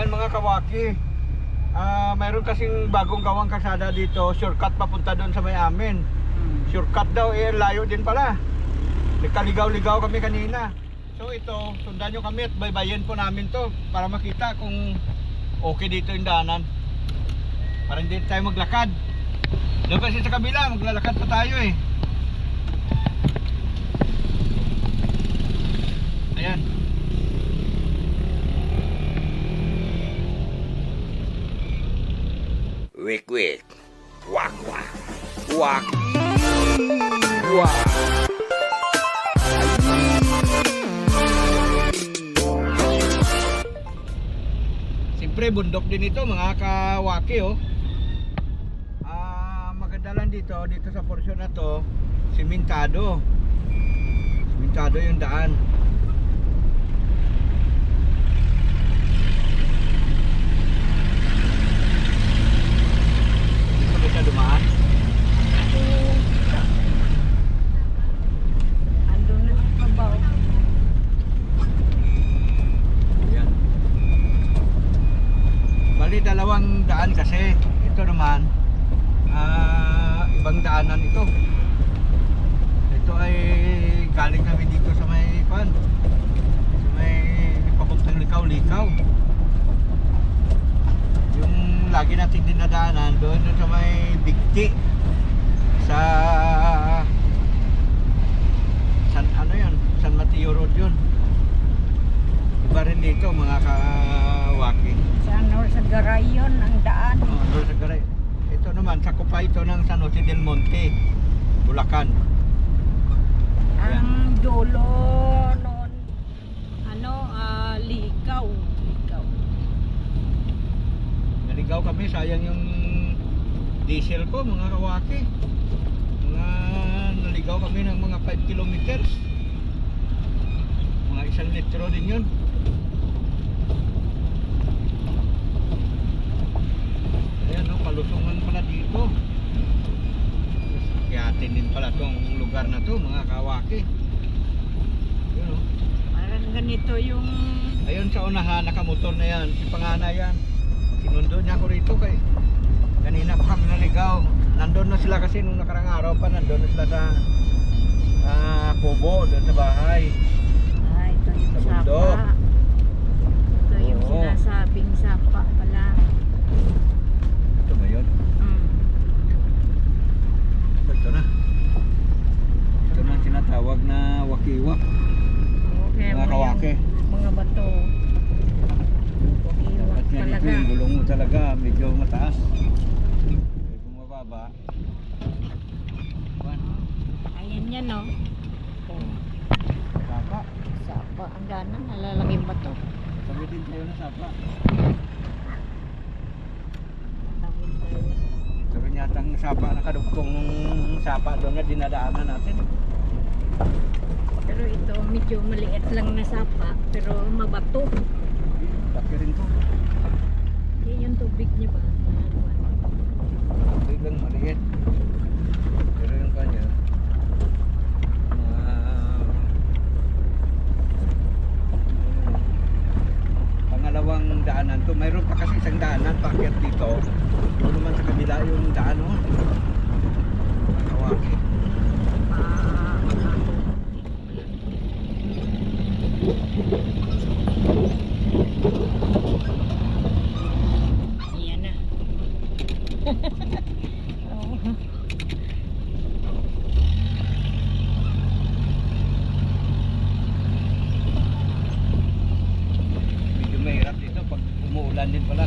Ayan mga kawaki, mayroon kasing bagong gawang kalsada dito, shortcut papunta doon sa may amin. Shortcut daw, layo din pala. Nagkaligaw-ligaw kami kanina. So ito, sundan nyo kami at baybayin po namin to para makita kung okay dito yung daanan. Para hindi tayo maglakad. Doon kasi sa kabila, maglalakad pa tayo eh. Ayan. Wik wik, wak wak, wak, wak. Siyempre bundok din ito mga kawaki oh. Maganda lang dito sa portion na to, simentado. Simentado yung daan. Dumaan. Andun na sa kabaw. Ayan. Bali dalawang daan kasi. Ito naman ibang daanan ito. Ito ay galing kami dito sa may pan. Sa may papuntang likaw-likaw. Yung lagi natin dinadaanan doon sa may Bigti sa San Mateo Road yun. Iba rin dito mga kawaki. Sa Garayon ang daan. Sa Garay. Ito naman sakupa ito ng San Jose del Monte, Bulacan. Ang dulo noon Ligaw. Naligaw kami, sayang yung diesel ko mga kawaki. Naligaw kami ng mga 5 kilometers. Mga 1 litro din yun. Ayan no, palusungan pala dito. Kiyatin din pala tong lugar na to mga kawaki. Yun no. Parang ganito yung Ayun sa unahan, nakamotor na yan, si Pangana yan. Sinundo niya ako rito kay kanina pa kami naligaw. Nandun na sila kasi nung nakarang araw pa, nandun na sila sa Kubo, doon sa bahay. ito yung Sa sapa. bundok. Ito yung Oo. sinasabing sapa pala. Ito ba yun? Ito na. Ito na ang tinatawag na wakiwak. Okay, Mga kawaki. Mga bato. Dapat Iwak nga dito talaga. yung gulong mo talaga, medyo mataas. Kaya kung mababa, Ayan yan no. sapa. Sapa. Ang gana. Nalalaging bato. Sabi din tayo na sapa. Tawid tayo. Sabi niya ang sapa, nakadugtong nung sapa doon na dinadaanan natin. Pero ito medyo maliit lang na sapa. Pero mabato. Laki rin to. Yan yung tubig niya ba? Biglang maliit. Pero yung kanya, pangalawang daanan to. Mayroon pa kasi isang daanan paakyat dito. Doon naman sa kabila yung daan oh. Kawaki. Ayan na. Oo. Medyo mahirap dito pag umuulan din pala.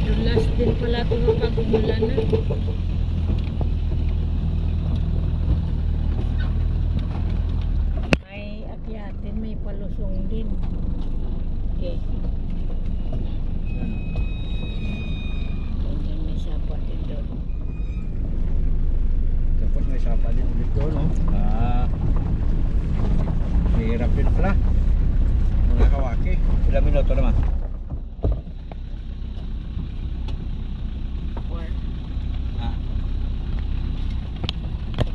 Dulas din pala ito kapag umulan na. May akyatin, may palusong din. Okay. Ganyan may sapa din doon. Tapos may sapa din dito no. Mahirap din pala. Mga kawaki. Ilang minuto naman?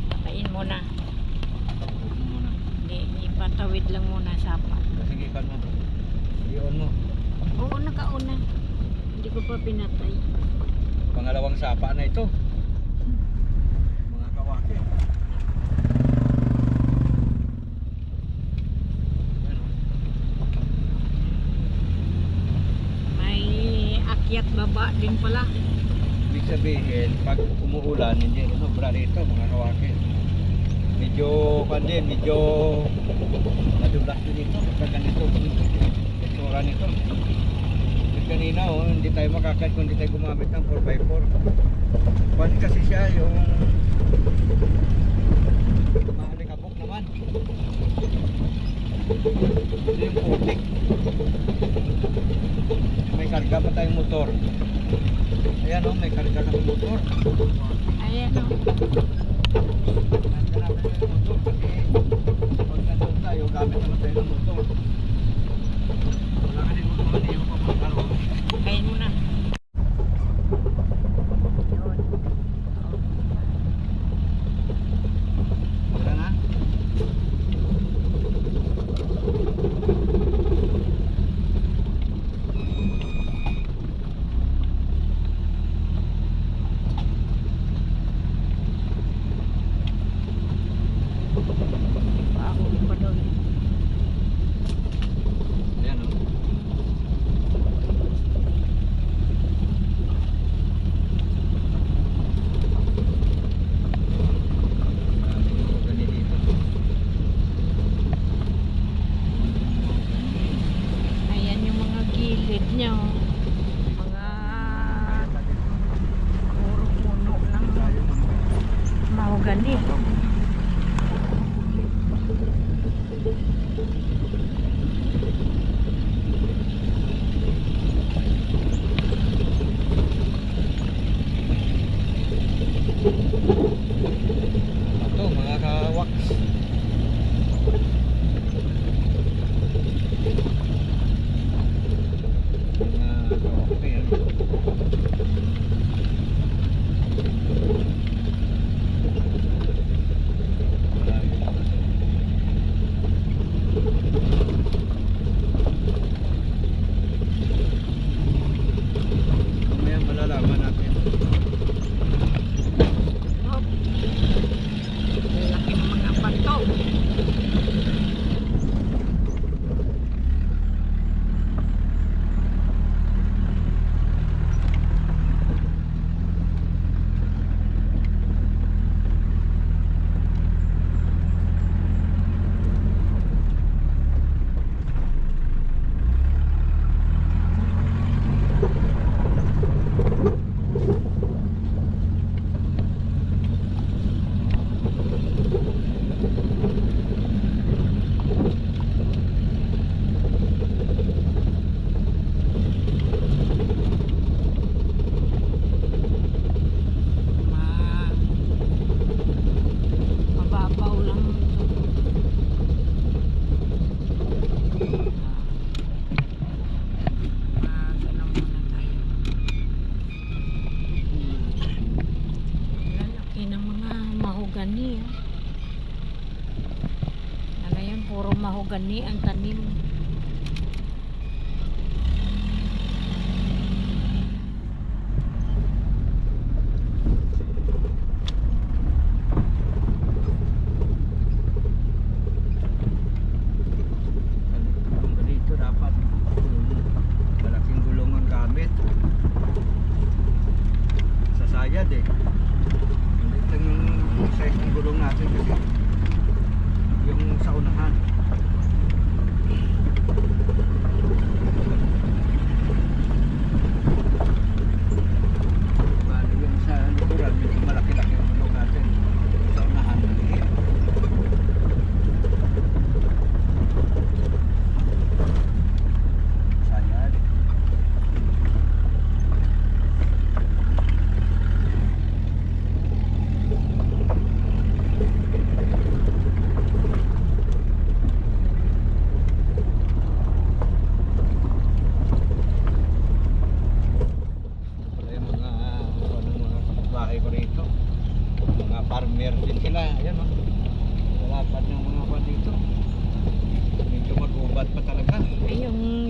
Patayin muna. Hindi, ipatawid lang muna sapa. Sige, kan mo. Iyon mo. Oo, nakauna. Hindi ko pa pinatay. Pangalawang sapa na ito. Mga kawaki. Ano? May akyat baba din pala. Ibig sabihin, pag umuulan, hindi sobra rito mga kawaki. Medyo, medyo madublas din ito. Pagka ganito, itsura nito. Kanina hindi tayo makakait kung hindi tayo gumamit ng 4x4. Kwan kasi siya yung maalikabok naman. Ito yung putik. May karga pa tayong motor. Ayan may karga sa motor. Ayan o. Nandyan natin yung motor kasi pag nandun tayo, gamit naman tayo ng motor. Wala ka din motor, hindi yung papagkaroon. Kain mo na. Yun. Wala na? Bago pa doon. Ayan Ayan yung mga gilid niya o. Mga puro puno ng mahogani. Ito mga kawaks. Mga kawaks yan. Mamaya malalaman natin. Oh. Laki ng mga bato. Mababaw lang ito. Ano muna tayo. Lalaki ng mga mahogani. Ano yan, puro mahogani ang tanim. Gulong ka dito dapat malaking gulong ang gamit. Sasayad Hindi lang yung size ng gulong natin kasi yung sa unahan.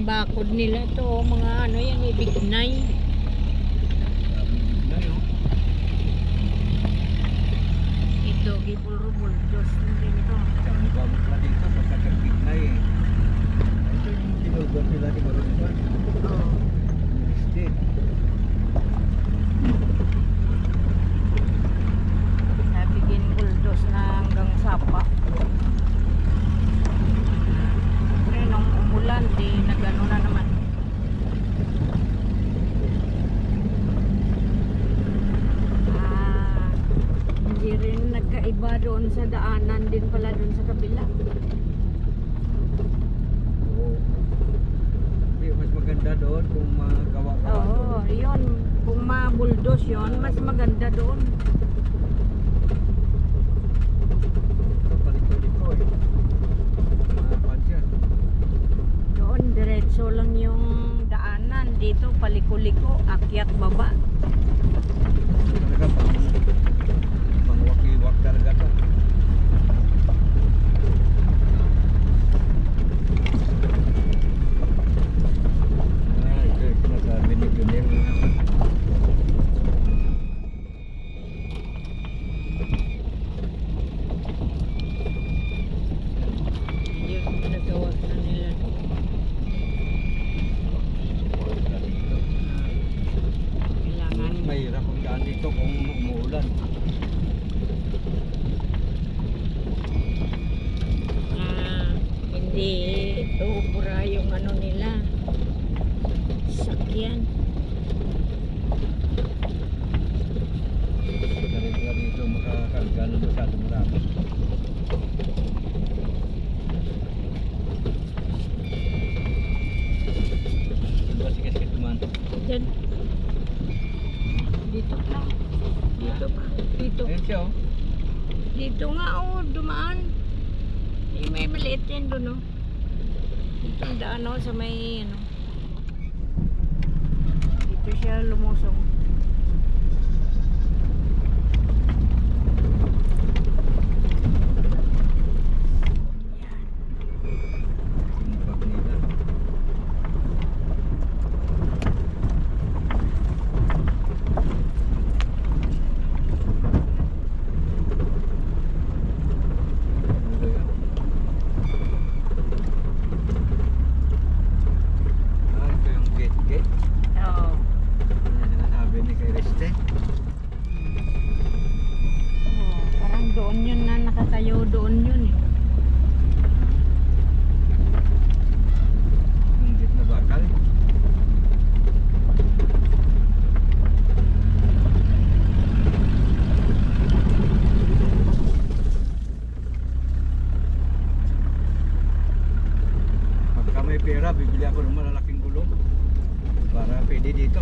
bakod nila to, mga ano yan, ibignay. Na yun. Ito, gibulrubol, Diyos na din ito. Ang gamot na dito sa kakabig na eh. Ito yung tinulog nila ni Baronipan. Oo. University. Sabi ginbuldos na hanggang sapa. Eh, nung umulan, di nagano na naman. Hindi rin nagkaiba doon sa daanan din pala doon sa kabila. Oo. Hindi, mas maganda doon kung magawa-gawa Oo, doon. yun. Kung mabuldos yun, mas maganda doon. Ito, paliko-liko eh. Pansyan. Doon, diretso lang yung daanan. Dito, paliko-liko, akyat baba. Talaga pangwakiwak talaga to. Ito yung sinasabi ni Junel na naman. Yun, nagawa na nila. Kailangan Mahirap ang daan dito kung umuulan. na hindi ubura yung ano nila. Sakyan. Dahil nga dito makakarga na masyado marami. Diba sikit-sikit naman? Yan. Dito pa. Dito pa. Dito. Ayun siya oh. Dito nga oh, dumaan. May maliit yan doon oh. Dito ang daan oh, sa may ano. Dito siya lumusong. Sinipag nila. Ano ba yun? Ito yung gate. Oo. Ano yung sinasabi ni kay Reste? Oh, parang doon yun na nakatayo doon yun eh. Yung gate na bakal. Pagka may pera, bibili ako ng malalaking gulong para pwede dito.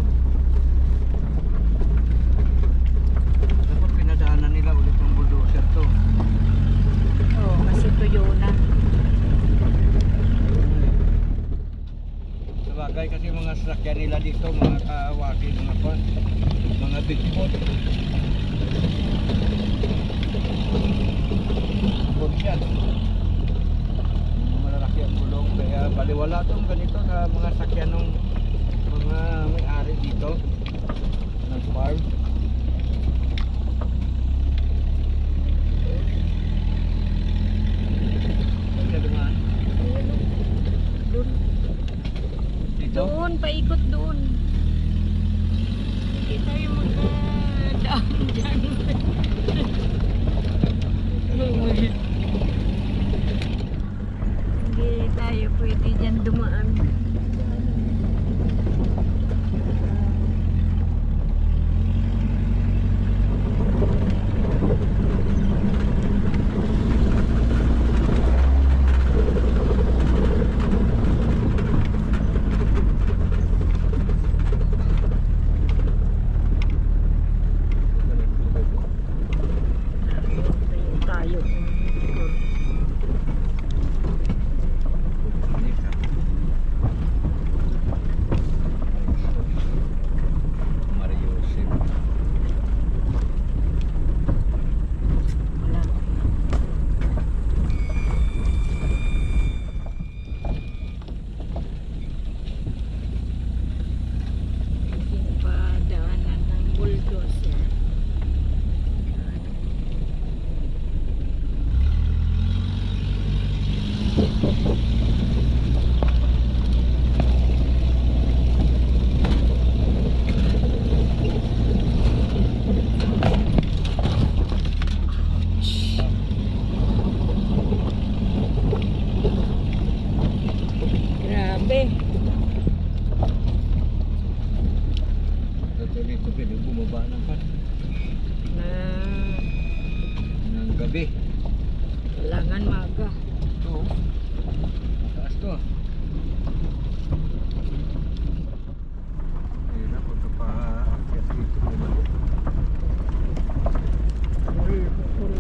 Dapat pinadaanan nila ulit ng bulldozer to. Oo, kasi tuyo na. Sabagay kasi mga sasakyan nila dito, mga kawaki, mga big boat. Boat yan. Mga malalaki ang gulong, kaya baliwala tong ganito sa mga sakyan ng mga may-ari dito ng farm. Saan ka dumaan? Doon. Dito? Doon, paikot doon. Hindi tayo magdaan dyan. Hindi tayo pwede dyan dumaan. Tayo. Sus. Hirap pagkapaakyat dito. Uy, puro.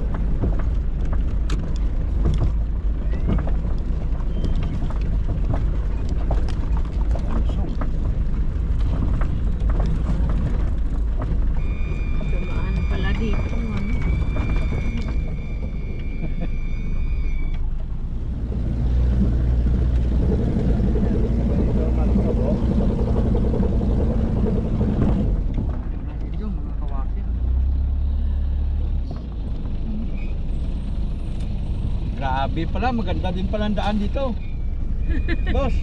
Dumaan pala dito. Ano? Grabe pala, maganda din pala ang daan dito. Boss.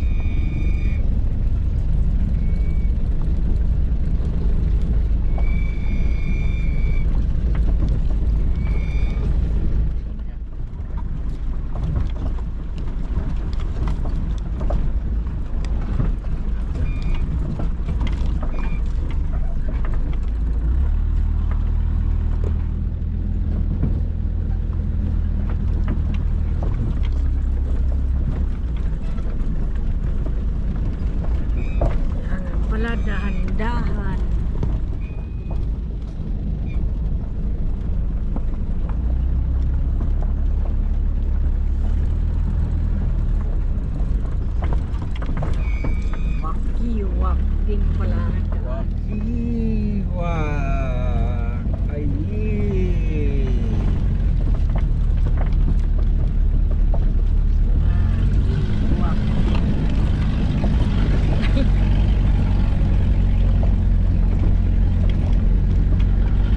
Kailangan pala dahan-dahan. Wakiwak din pala ang daan. Wakiwa. Ay. Wakiwak.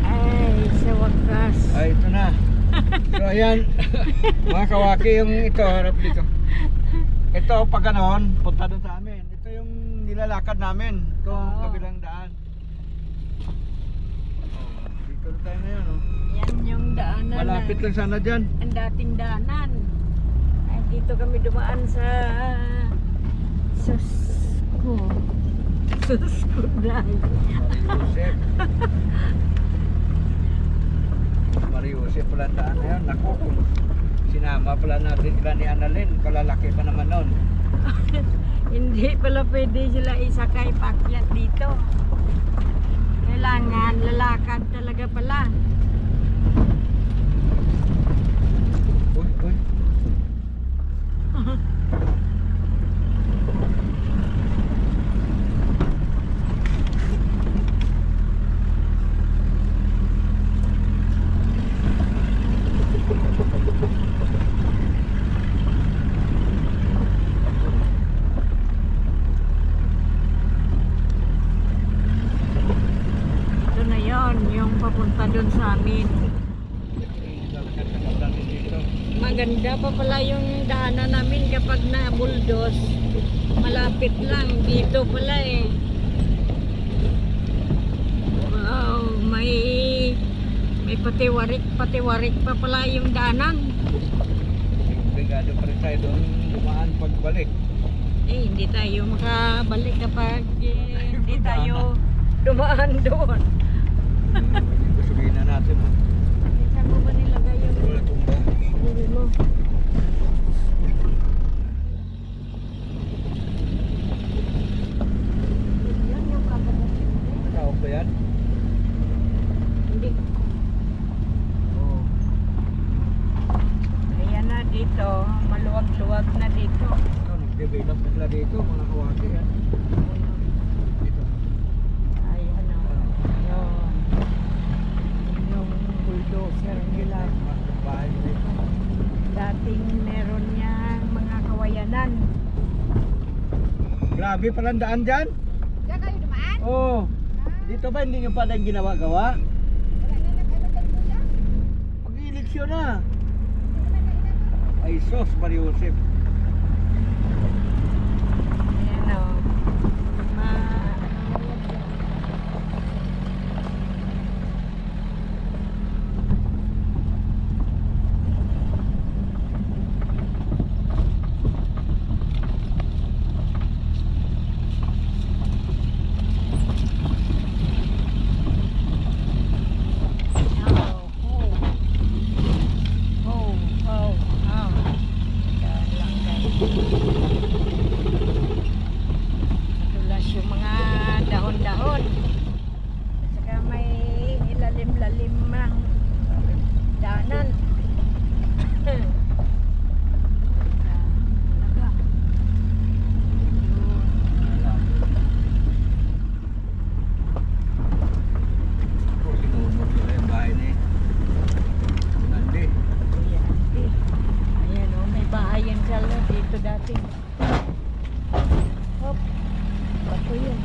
Ay, sa wakas. Ay, ito na. So ayan, mga kawaki yung ito, harap dito. Ito, pag ganon, punta doon sa amin. Ito yung nilalakad namin. Ito, Oo. kabilang daan. Oh, dito na tayo ngayon, oh. Yan yung daanan. Malapit lang sana dyan. Ang dating daanan. Ay, dito kami dumaan sa Susko. Susko dahil. Mariusip. Mariusip pala ang daan na yun. Naku, kung sinama pala natin sila ni Annalyn, kalalaki pa naman nun. Hindi pala pwede sila isakay pakyat dito. Kailangan lalakad talaga pala. Uy, uy. Ito na yon, yung papunta dun sa amin. Maganda pa pala yung daanan namin kapag na-bulldoze. Malapit lang. Dito pala eh. Wow, may patiwarik pa pala yung daanan. Brigado pa rin tayo doon dumaan pagbalik. Eh, hindi tayo makabalik kapag hindi tayo dumaan doon. Sabihin na natin. Saan mo ba nilagay yung Wala tumba. ulo mo? Yan yung kagagasin. Tawag ba yan? Hindi. Oo. Ayan na dito. Maluwag-luwag na dito. Ito, nag-develop na sila dito, mga kawaki yan. Dito. Ayan o. Yung bulldozer nila. Bahay dito. Dating meron niyang mga kawayanan. Grabe pala ang daan dyan. Diyan kayo dumaan? Oo. Dito ba hindi nyo pa tayong ginawa-gawa? Wala na nag-ano dyan kuya? Mag-eleksyon na. Ay sos, Mariusip. Ayan o. Daan lang guys. dito dati. Hop. Bato yun.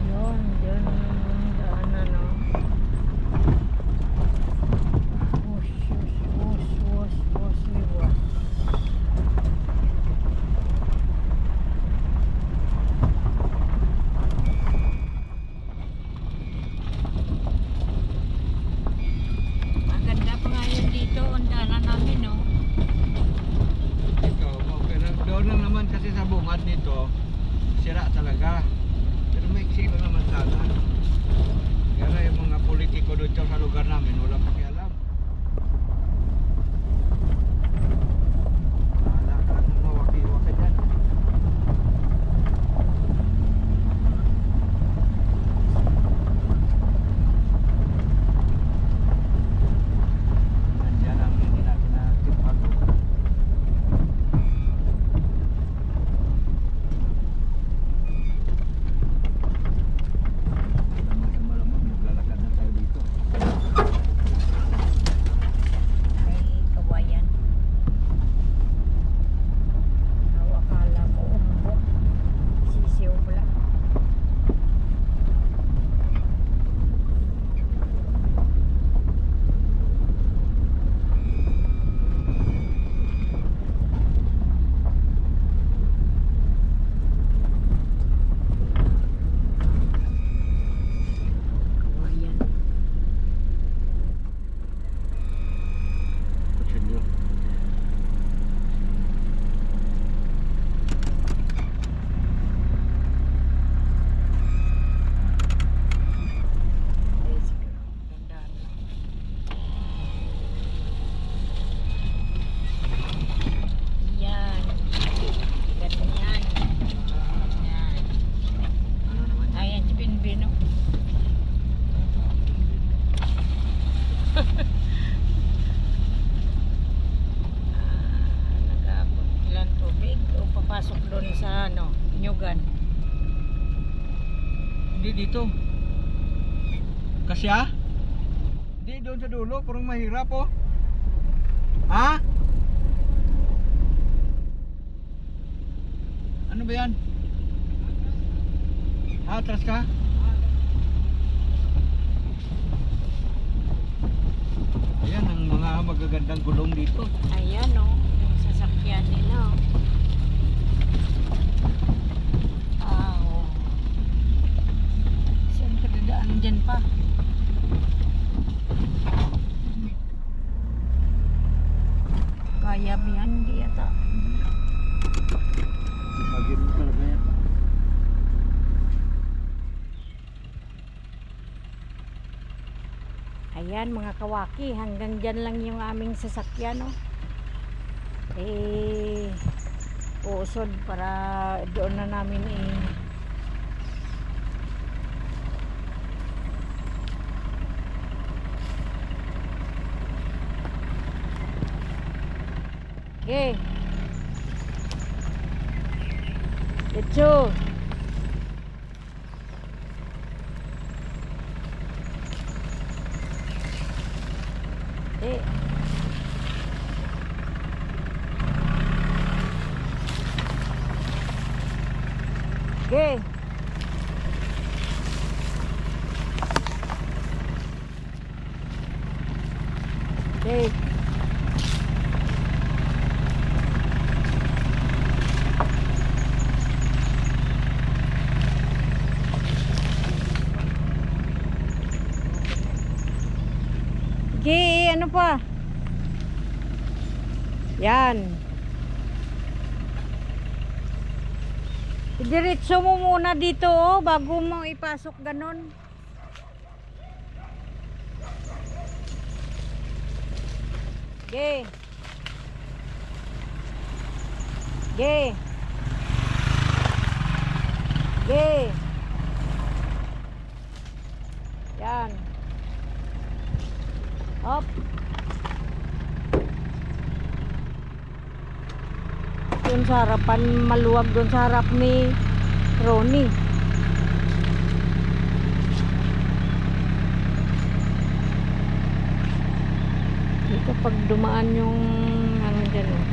Yun yung daanan, no? Wush, wush, wush, wush, wush, wush. Maganda pa nga yun dito, ang daanan namin, no? Ito, okay lang. Doon lang naman kasi sa bungad nito, sira talaga. Pero may lang naman sana. Kaya yung mga politiko doon sa lugar namin, wala pakialam. Wala ka lang mawaki-waki dyan. Nandiyan ang hindi natin nakikipag. Malamang maglalakad na tayo dito. Ay, kawayan. Akala ko umbok. Sisiw pala. Kawayan. Kutsilyo. Ay, siguro. Gandaan lang. Yan. Ganyan. Yan. Ano naman yan? Ayan si Pinbino. Nag-aabot ilang tubig o papasok doon sa ano, Nyugan. Hindi dito. Kasya? Hindi doon sa dulo, parang mahirap oh. Ha? Ano ba yan? Atras ka? Ayan ang mga magagandang gulong dito. Ayan o, yung sasakyan nila. Oh. Siyempre daan dyan pa. Kaya ba yan? Hindi yata. Pagin mo talaga yan. Ayan mga kawaki, hanggang dyan lang yung aming sasakyan, no? Uusod para doon na namin Okay. Let's Eh. Okay. Okay. Okay, ano pa? Yan. Diretso mo muna dito oh, bago mo ipasok ganon. Okay. Okay. Okay. Yan. Up. Doon sa harapan, maluwag doon sa harap ni Ronnie. Dito pag dumaan yung ano dyan oh.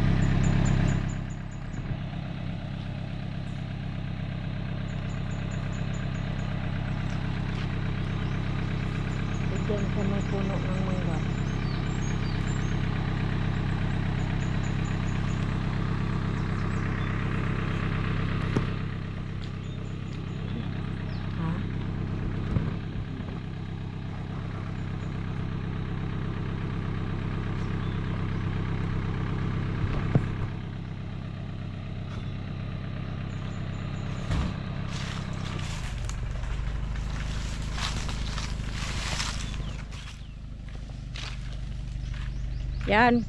Yan.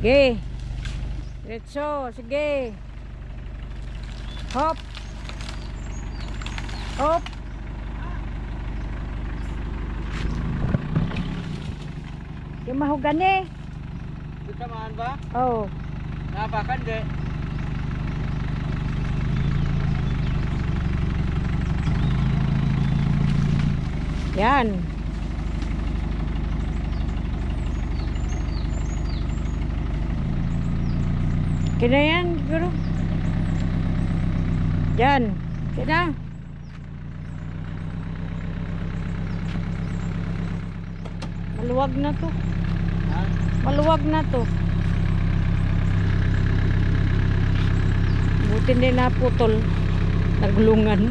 Sige. Diretso. Sige. Hop. Hop. Yung mahugan eh. Samahan ba? Oh. Napakan di. Yan. Kina yan, siguro. Yan. Kina. Maluwag na to. Ha? Maluwag na to. Buti hindi naputol. Naglungan.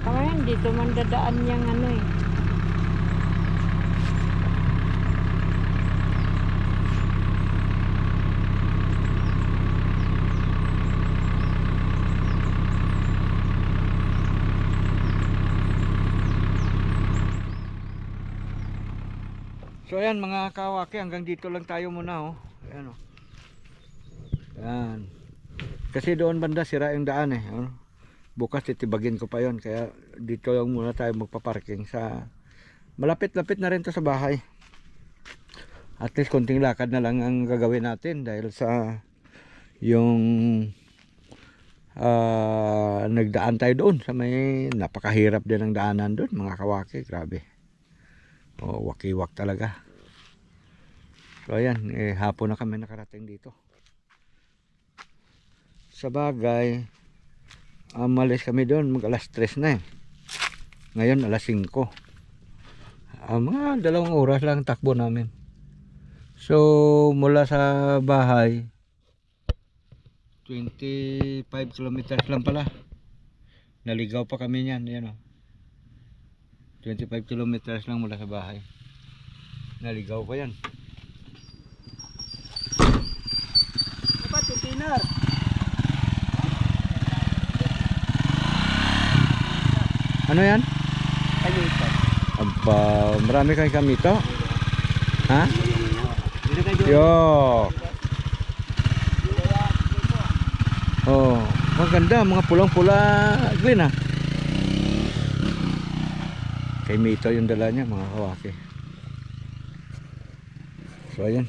Kamayan, dito man dadaan niyang ano eh. So ayan mga kawaki, hanggang dito lang tayo muna oh. Ayan oh. Ayan. Kasi doon banda sira yung daan eh. Oh. Bukas titibagin ko pa yon, kaya dito lang muna tayo magpa-parking sa malapit-lapit na rin to sa bahay. At least konting lakad na lang ang gagawin natin dahil sa yung nagdaan tayo doon sa may napakahirap din ang daanan doon mga kawaki, grabe. Oh, wakiwak talaga. So ayan, hapon na kami nakarating dito. Sa bagay, malis kami doon mag alas 3 na eh. Ngayon alas 5. Mga 2 oras lang takbo namin. So mula sa bahay 25 kilometers lang pala. Naligaw pa kami niyan, yan oh. 25 kilometers lang mula sa bahay. Naligaw pa yan. Dapat container. Ano yan? Kamito. Aba, marami kang kamito? Ha? Yo. Oh, maganda, mga pulang-pula Glenn ah. Kay Mito yung dala niya mga kawaki. So ayan.